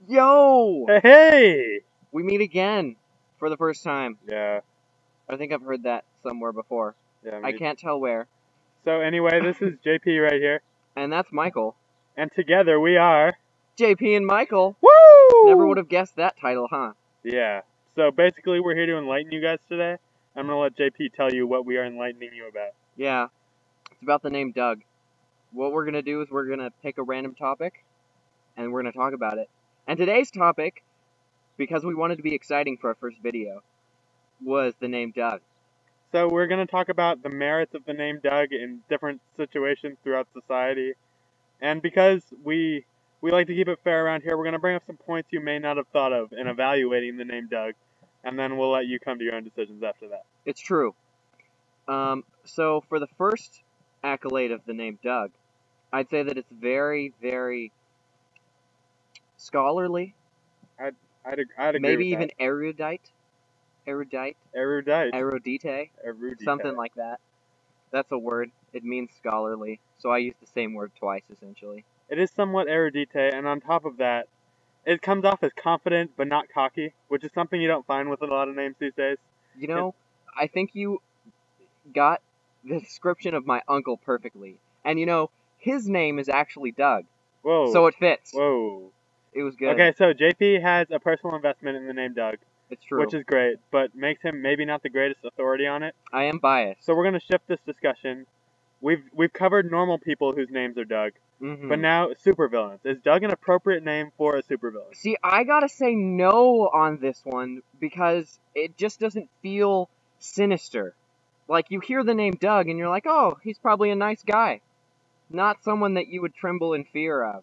Yo! Hey! We meet again for the first time. Yeah. I think I've heard that somewhere before. Yeah. I can't tell where. So anyway, this is JP right here. And that's Michael. And together we are... JP and Michael! Woo! Never would have guessed that title, huh? Yeah. So basically we're here to enlighten you guys today. I'm going to let JP tell you what we are enlightening you about. Yeah. It's about the name Doug. What we're going to do is we're going to pick a random topic, and we're going to talk about it. And today's topic, because we wanted to be exciting for our first video, was the name Doug. So we're going to talk about the merits of the name Doug in different situations throughout society. And because we like to keep it fair around here, we're going to bring up some points you may not have thought of in evaluating the name Doug. And then we'll let you come to your own decisions after that. It's true. So for the first accolade of the name Doug, I'd say that it's very, very scholarly. I'd agree Maybe with even that. erudite, something like that. That's a word. It means scholarly, so I use the same word twice, essentially. It is somewhat erudite, and on top of that, it comes off as confident but not cocky, which is something you don't find with a lot of names these days. You know, I think you got the description of my uncle perfectly. And you know, his name is actually Doug. Whoa. So it fits. Whoa. It was good. Okay, so JP has a personal investment in the name Doug. It's true. Which is great, but makes him maybe not the greatest authority on it. I am biased. So we're going to shift this discussion. We've covered normal people whose names are Doug, but now supervillains. Is Doug an appropriate name for a supervillain? See, I gotta say no on this one, because it just doesn't feel sinister. Like, you hear the name Doug, and you're like, oh, he's probably a nice guy. Not someone that you would tremble in fear of.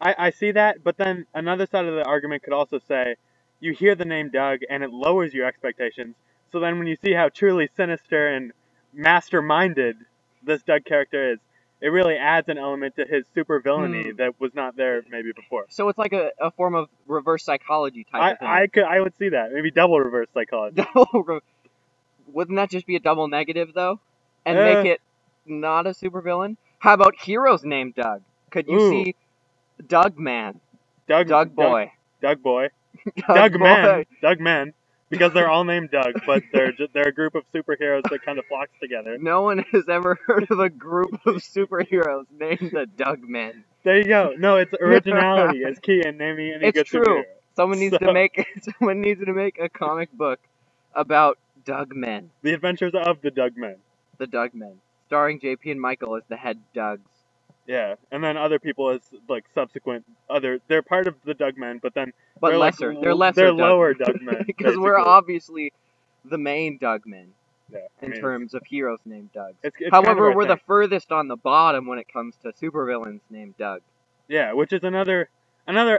I see that, but then another side of the argument could also say, you hear the name Doug, and it lowers your expectations, so then when you see how truly sinister and masterminded this Doug character is, it really adds an element to his super villainy that was not there maybe before. So it's like a form of reverse psychology type of thing. I would see that. Maybe double reverse psychology. Wouldn't that just be a double negative, though? And make it not a supervillain? How about heroes named Doug? Could you see Doug Man? Doug Boy. Doug Boy. Doug Man. Because they're all named Doug, but they're a group of superheroes that kind of flocks together. No one has ever heard of a group of superheroes named the Doug Men. There you go. No, it's originality is key in naming any good superhero. It's true. Someone needs to make a comic book about Doug Men. The Adventures of the Doug Men. The Doug Men, starring JP and Michael as the head Dougs. Yeah, and then other people as like subsequent they're part of the Doug Men, but then they're lesser. They're lower Doug Men because we're obviously the main Doug Men. Yeah, in terms of heroes named Dougs. It's However, we're the furthest on the bottom when it comes to supervillains named Doug. Yeah, which is another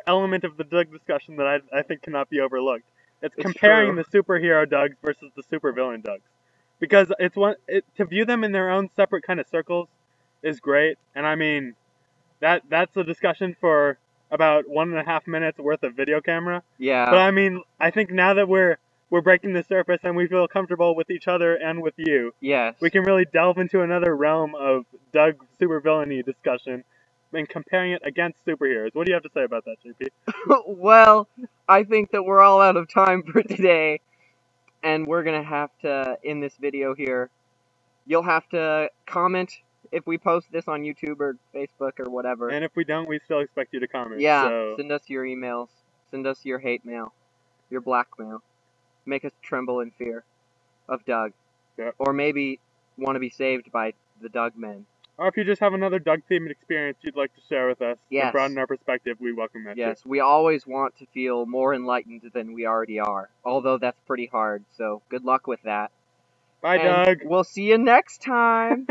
element of the Doug discussion that I think cannot be overlooked. It's comparing the superhero Dougs versus the supervillain Dougs, because to view them in their own separate kind of circles is great, and I mean that's a discussion for about 1.5 minutes worth of video camera. Yeah. But I mean, I think now that we're breaking the surface and we feel comfortable with each other and with you, yes, we can really delve into another realm of Doug supervillainy discussion and comparing it against superheroes. What do you have to say about that, JP? Well, I think that we're all out of time for today, and we're gonna have to end this video here. You'll have to comment if we post this on YouTube or Facebook or whatever. And if we don't, we still expect you to comment. Yeah, so. Send us your emails. Send us your hate mail. Your blackmail. Make us tremble in fear of Doug. Yep. Or maybe want to be saved by the Doug Men. Or if you just have another Doug-themed experience you'd like to share with us to broaden our perspective, we welcome that. Yes, we always want to feel more enlightened than we already are. Although that's pretty hard, so good luck with that. Bye, Doug. We'll see you next time.